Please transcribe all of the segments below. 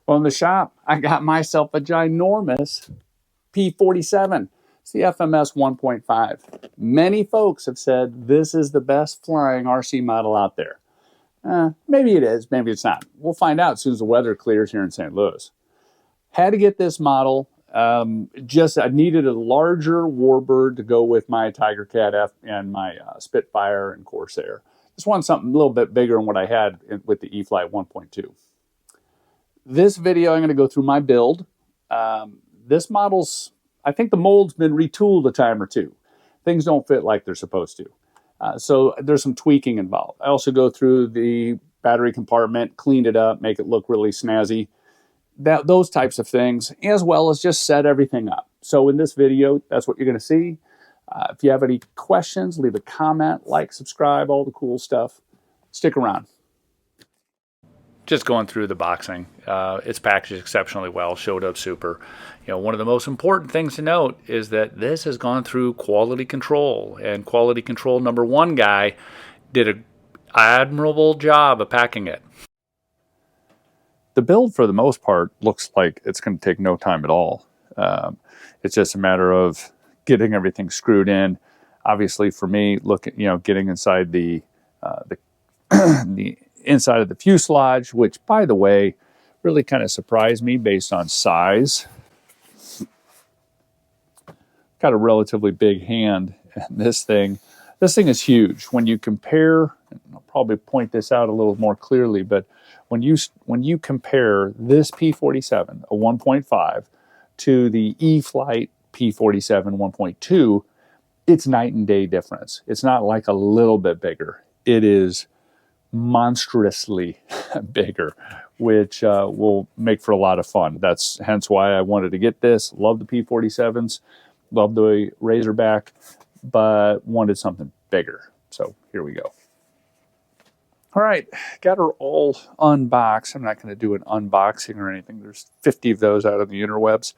Well, in the shop, I got myself a ginormous P-47. It's the FMS 1.5. Many folks have said this is the best flying RC model out there. Maybe it is, maybe it's not. We'll find out as soon as the weather clears here in St. Louis. Had to get this model. I needed a larger warbird to go with my Tiger Cat F and my Spitfire and Corsair. Just wanted something a little bit bigger than what I had with the Eflite 1.2. This video, I'm going to go through my build. This model's, I think the mold's been retooled a time or two. Things don't fit like they're supposed to. So there's some tweaking involved. I also go through the battery compartment, clean it up, make it look really snazzy. Those types of things, as well as just set everything up. So in this video, that's what you're going to see. If you have any questions, leave a comment, like, subscribe, all the cool stuff. Stick around. Just going through the boxing. It's packaged exceptionally well, showed up super. You know, one of the most important things to note is that this has gone through quality control, and quality control #1 guy did an admirable job of packing it. The build, for the most part, looks like it's going to take no time at all. It's just a matter of getting everything screwed in. Obviously, for me, getting inside the inside of the fuselage, which, by the way, really kind of surprised me based on size. Got a relatively big hand, and this thing is huge. When you compare, and I'll probably point this out a little more clearly, but when you compare this P-47, a 1.5, to the Eflite P-47 1.2, it's night and day difference. It's not like a little bit bigger. It is monstrously bigger, which will make for a lot of fun. That's hence why I wanted to get this. Love the P-47s, love the Razorback, but wanted something bigger. So here we go. All right, got her all unboxed. I'm not going to do an unboxing or anything. There's 50 of those out on the interwebs.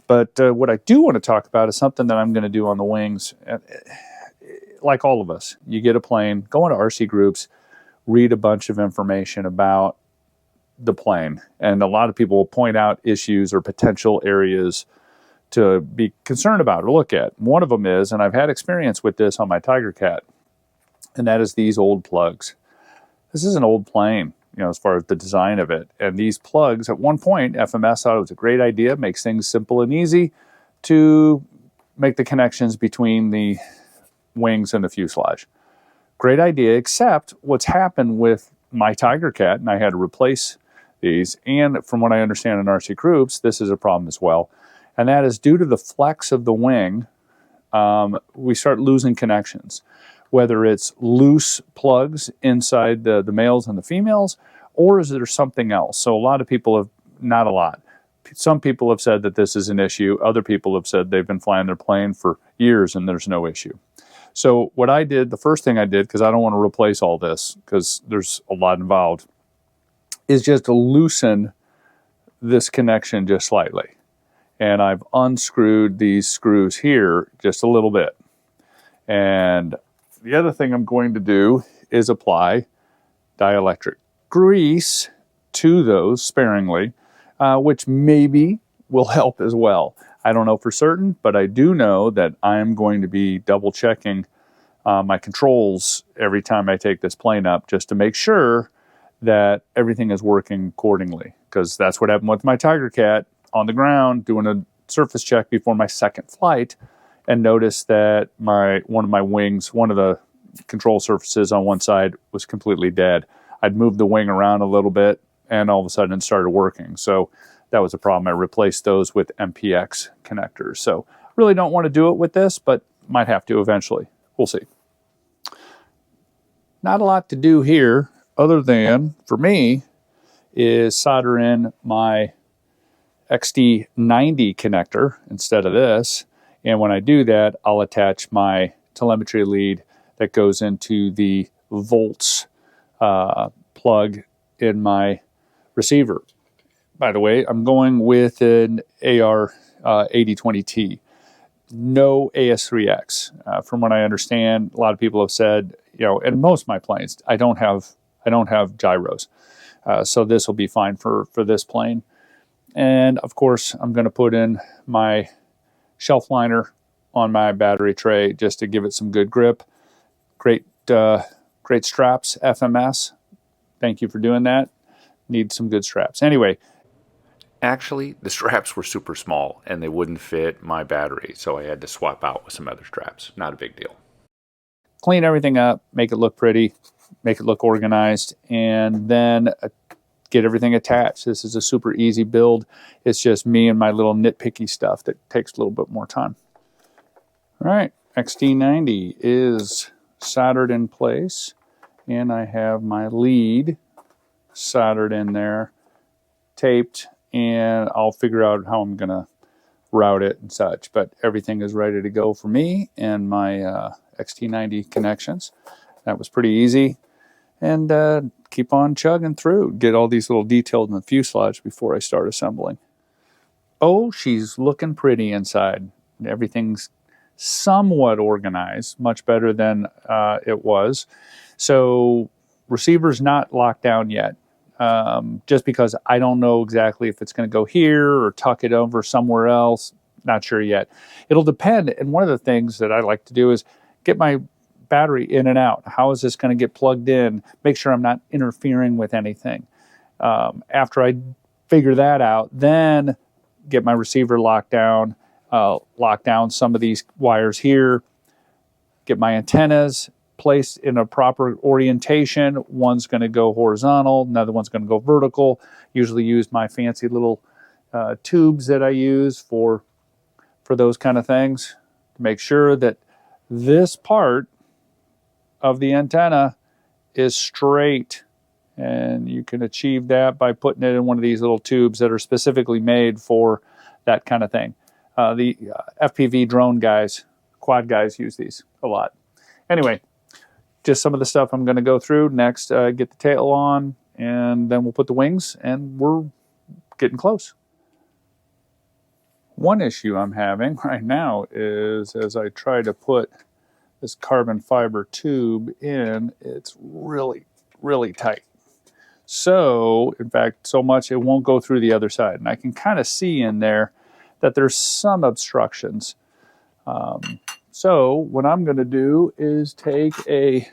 But what I do want to talk about is something that I'm going to do on the wings. Like all of us, you get a plane, go into RC groups, read a bunch of information about the plane. And a lot of people will point out issues or potential areas to be concerned about or look at. One of them is, and I've had experience with this on my Tiger Cat, and that is these old plugs. This is an old plane, as far as the design of it. And these plugs, at one point, FMS thought it was a great idea, makes things simple and easy to make the connections between the wings and the fuselage. Great idea, except what's happened with my Tiger Cat, and I had to replace these, and from what I understand in RC groups, this is a problem as well, and that is due to the flex of the wing, we start losing connections. Whether it's loose plugs inside the males and the females, or is there something else? So a lot of people have, not a lot, some people have said that this is an issue. Other people have said they've been flying their plane for years and there's no issue. So what I did, the first thing I did, because I don't want to replace all this, because there's a lot involved, is just to loosen this connection just slightly. And I've unscrewed these screws here just a little bit. And the other thing I'm going to do is apply dielectric grease to those sparingly, which maybe will help as well. I don't know for certain, but I do know that I'm going to be double checking my controls every time I take this plane up, just to make sure that everything is working accordingly. Because that's what happened with my Tiger Cat on the ground, doing a surface check before my second flight, and noticed that one of my wings, one of the control surfaces on one side was completely dead. I'd moved the wing around a little bit, and all of a sudden it started working. So that was a problem. I replaced those with MPX connectors. So really don't want to do it with this, but might have to eventually. We'll see. Not a lot to do here, other than, for me, is solder in my XT90 connector instead of this. And when I do that, I'll attach my telemetry lead that goes into the volts plug in my receiver. By the way, I'm going with an AR8020T. No AS3X. From what I understand, a lot of people have said, in most of my planes, I don't have gyros. So this will be fine for this plane. And of course, I'm going to put in my shelf liner on my battery tray just to give it some good grip. Great straps, FMS. Thank you for doing that. Need some good straps. Anyway, actually, the straps were super small and they wouldn't fit my battery, so I had to swap out with some other straps. Not a big deal. Clean everything up, make it look pretty, make it look organized, and then get everything attached. This is a super easy build. It's just me and my little nitpicky stuff that takes a little bit more time. All right, XT90 is soldered in place, and I have my lead soldered in there, taped, and I'll figure out how I'm gonna route it and such, but everything is ready to go for me and my XT90 connections. That was pretty easy, and keep on chugging through. Get all these little details in the fuselage before I start assembling. Oh, she's looking pretty inside. Everything's somewhat organized, much better than it was. So receiver's not locked down yet, just because I don't know exactly if it's going to go here or tuck it over somewhere else. Not sure yet. It'll depend. And one of the things that I like to do is get my battery in and out. How is this going to get plugged in? Make sure I'm not interfering with anything. After I figure that out, then get my receiver locked down, lock down some of these wires here, get my antennas placed in a proper orientation. One's going to go horizontal, another one's going to go vertical. Usually use my fancy little tubes that I use for those kind of things to make sure that this part of the antenna is straight, and you can achieve that by putting it in one of these little tubes that are specifically made for that kind of thing. The FPV drone guys, quad guys, use these a lot. Anyway, just some of the stuff I'm going to go through next. Get the tail on, and then we'll put the wings, and we're getting close. One issue I'm having right now is as I try to put this carbon fiber tube in, it's really, really tight. So, in fact, so much it won't go through the other side. And I can kind of see in there that there's some obstructions. So, what I'm going to do is take a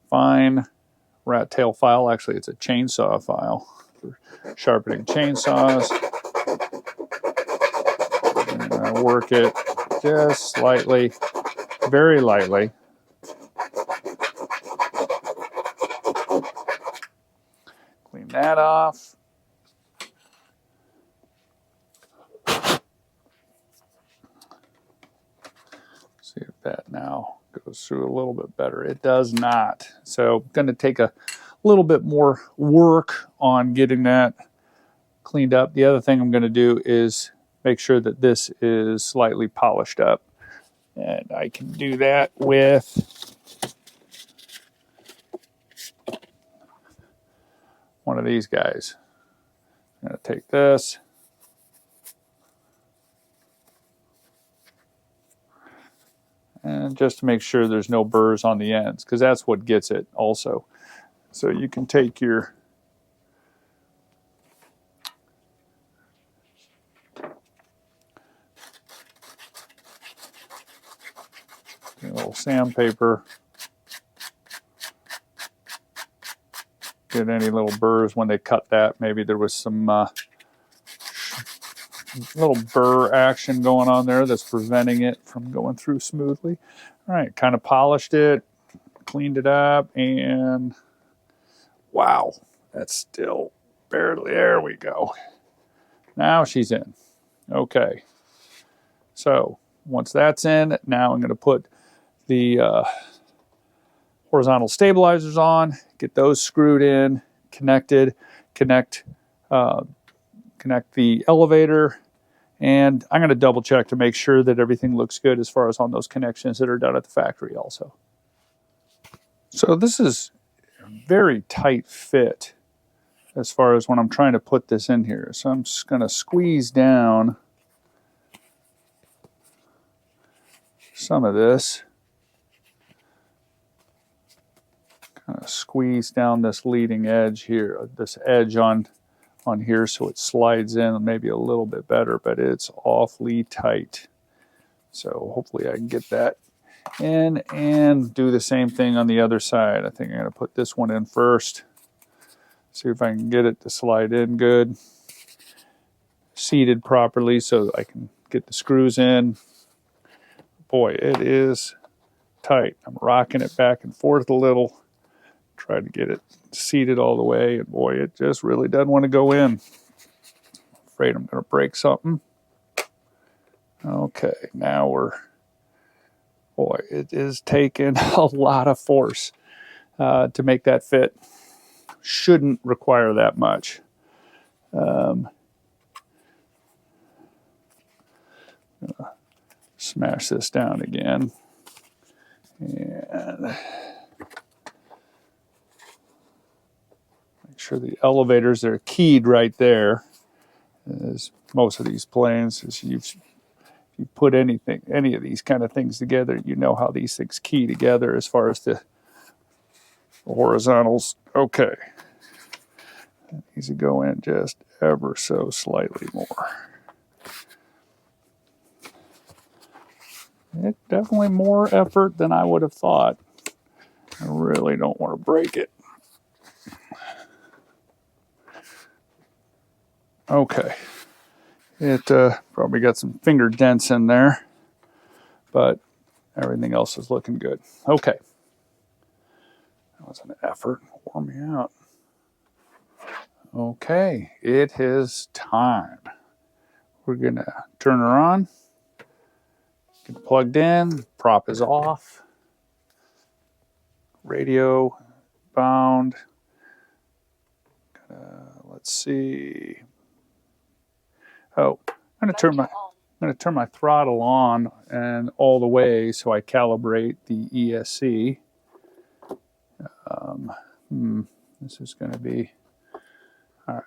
fine rat tail file. Actually, it's a chainsaw file for sharpening chainsaws. And I work it just slightly, very lightly. Clean that off. See if that now goes through a little bit better. It does not. So I'm going to take a little bit more work on getting that cleaned up. The other thing I'm going to do is make sure that this is slightly polished up. And I can do that with one of these guys. I'm going to take this. And just to make sure there's no burrs on the ends, because that's what gets it also. So you can take your little sandpaper, get any little burrs when they cut that. Maybe there was some little burr action going on there that's preventing it from going through smoothly. All right, kind of polished it, cleaned it up, and wow, that's still barely, there we go. Now she's in. Okay, so once that's in, now I'm going to put the horizontal stabilizers on, get those screwed in, connected, connect the elevator, and I'm going to double check to make sure that everything looks good as far as on those connections that are done at the factory also. So this is a very tight fit as far as when I'm trying to put this in here. So I'm just going to squeeze down some of this. Kind of squeeze down this leading edge here, this edge on on here so it slides in maybe a little bit better, but it's awfully tight. So hopefully I can get that in and do the same thing on the other side. I think I'm going to put this one in first. See if I can get it to slide in good. Seated properly so I can get the screws in. Boy, it is tight. I'm rocking it back and forth a little. Try to get it seated all the way, and boy, it just really doesn't want to go in. Afraid I'm going to break something. Okay, now boy, it is taking a lot of force to make that fit. Shouldn't require that much. Smash this down again. And make sure the elevators are keyed right there. As most of these planes, as you put any of these kind of things together, you know how these things key together as far as the horizontals. Okay. That needs to go in just ever so slightly more. It's definitely more effort than I would have thought. I really don't want to break it. Okay. It probably got some finger dents in there, but everything else is looking good. Okay. That was an effort. Wore me out. Okay. It is time. We're going to turn her on. Get it plugged in. Prop is off. Radio bound. Let's see. Oh, I'm going to turn my throttle on and all the way so I calibrate the ESC. This is going to be all right.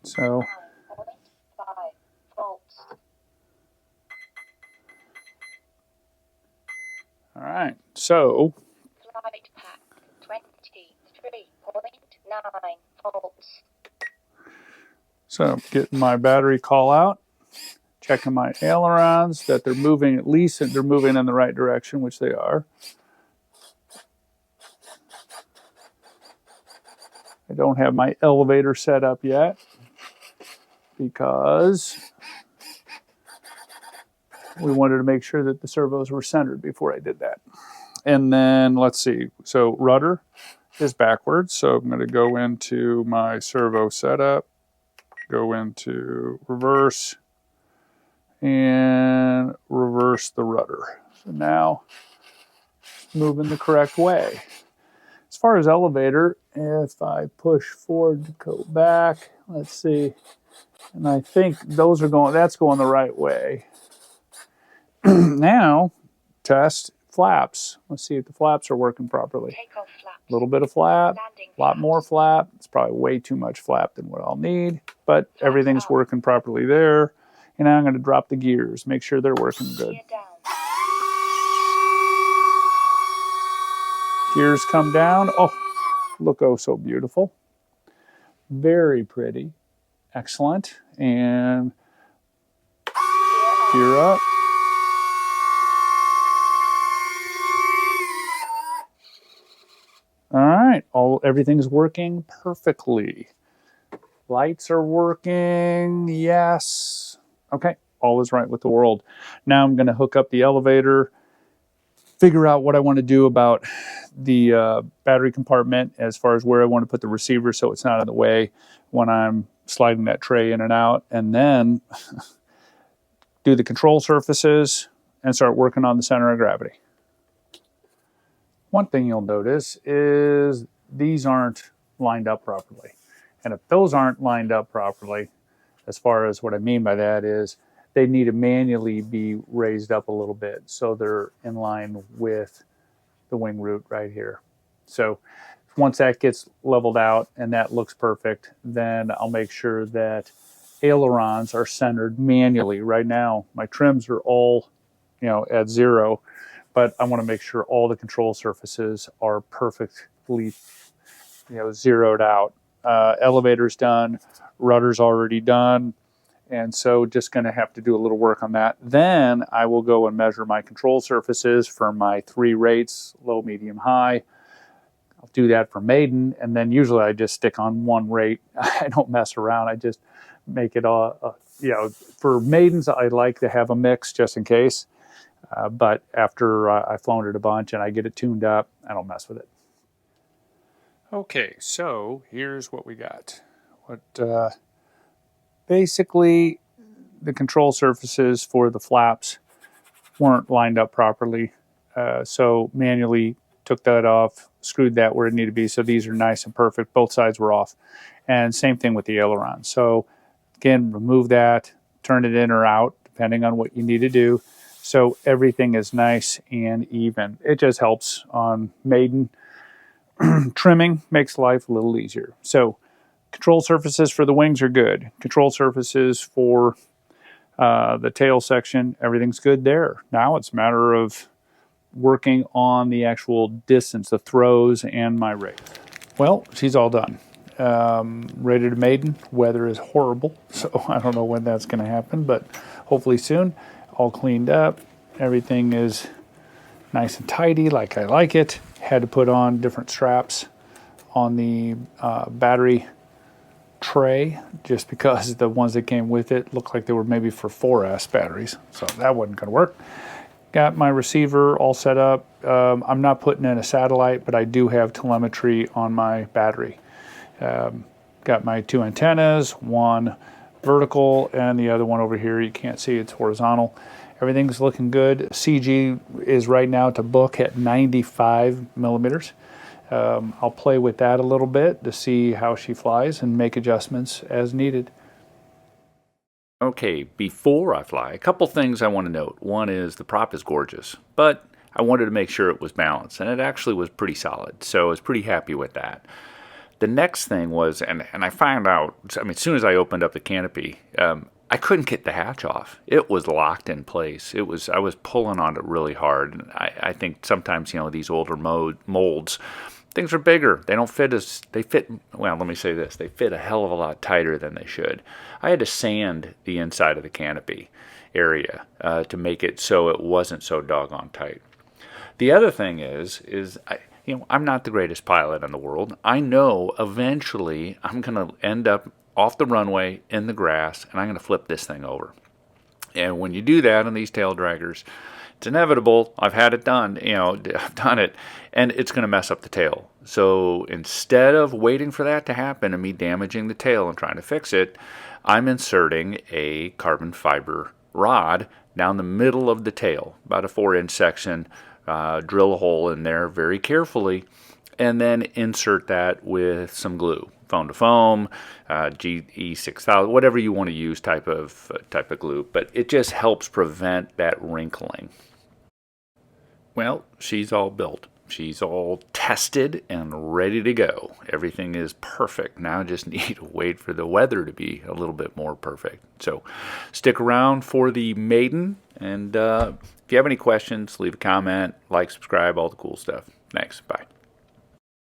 So. All right, so flight pack 23.9 volts. So I'm getting my battery call out, checking my ailerons that they're moving, at least they're moving in the right direction, which they are. I don't have my elevator set up yet because we wanted to make sure that the servos were centered before I did that. And then let's see. So rudder is backwards. So I'm going to go into my servo setup, go into reverse, and reverse the rudder. So now moving the correct way. As far as elevator, if I push forward to go back, let's see. And I think that's going the right way. Now, test flaps. Let's see if the flaps are working properly. A little bit of flap, a lot more flap. It's probably way too much flap than what I'll need, but everything's working properly there. And now I'm going to drop the gears, make sure they're working good. Gears come down. Oh, look, oh, so beautiful. Very pretty. Excellent. And gear up. All right, everything's working perfectly. Lights are working, yes. Okay, all is right with the world. Now I'm gonna hook up the elevator, figure out what I want to do about the battery compartment as far as where I want to put the receiver so it's not in the way when I'm sliding that tray in and out, and then do the control surfaces and start working on the center of gravity. One thing you'll notice is these aren't lined up properly. And if those aren't lined up properly, as far as what I mean by that is they need to manually be raised up a little bit so they're in line with the wing root right here. So once that gets leveled out and that looks perfect, then I'll make sure that ailerons are centered manually. Right now, my trims are all, at 0. But I want to make sure all the control surfaces are perfectly, zeroed out. Elevator's done, rudder's already done, and so just going to have to do a little work on that. Then I will go and measure my control surfaces for my 3 rates, low, medium, high. I'll do that for maiden, and then usually I just stick on 1 rate. I don't mess around. I just make it all, for maidens, I like to have a mix just in case. But after I've flown it a bunch and I get it tuned up, I don't mess with it. Okay, so here's what we got. Basically, the control surfaces for the flaps weren't lined up properly. So manually took that off, screwed that where it needed to be. So these are nice and perfect. Both sides were off. And same thing with the aileron. So again, remove that, turn it in or out, depending on what you need to do. So everything is nice and even. It just helps on maiden. Trimming makes life a little easier. So control surfaces for the wings are good. Control surfaces for the tail section, everything's good there. Now it's a matter of working on the actual distance, the throws, and my rate. Well, she's all done. Ready to maiden. Weather is horrible, so I don't know when that's going to happen, but hopefully soon. All cleaned up. Everything is nice and tidy like I like it. Had to put on different straps on the battery tray just because the ones that came with it looked like they were maybe for 4S batteries, so that wasn't going to work. Got my receiver all set up. I'm not putting in a satellite, but I do have telemetry on my battery. Got my 2 antennas, one vertical and the other one over here. You can't see, it's horizontal. Everything's looking good. CG is right now to book at 95 millimeters. I'll play with that a little bit to see how she flies and make adjustments as needed. Okay, before I fly, a couple things I want to note. One is the prop is gorgeous, but I wanted to make sure it was balanced, and it actually was pretty solid, so I was pretty happy with that. The next thing was, and I found out, as soon as I opened up the canopy, I couldn't get the hatch off. It was locked in place. I was pulling on it really hard. And I think sometimes, these older molds, things are bigger. They don't fit well, let me say this. They fit a hell of a lot tighter than they should. I had to sand the inside of the canopy area to make it so it wasn't so doggone tight. The other thing is I'm not the greatest pilot in the world. I know eventually I'm going to end up off the runway in the grass, and I'm going to flip this thing over. And when you do that on these tail draggers, it's inevitable. I've had it done. I've done it, and it's going to mess up the tail. So instead of waiting for that to happen and me damaging the tail and trying to fix it, I'm inserting a carbon fiber rod down the middle of the tail, about a 4-inch section. Drill a hole in there very carefully, and then insert that with some glue, foam to foam, GE6000, whatever you want to use type of glue. But it just helps prevent that wrinkling. Well, she's all built. She's all tested and ready to go. Everything is perfect. Now I just need to wait for the weather to be a little bit more perfect. So stick around for the maiden, and if you have any questions, leave a comment, like, subscribe, all the cool stuff. Thanks. Bye.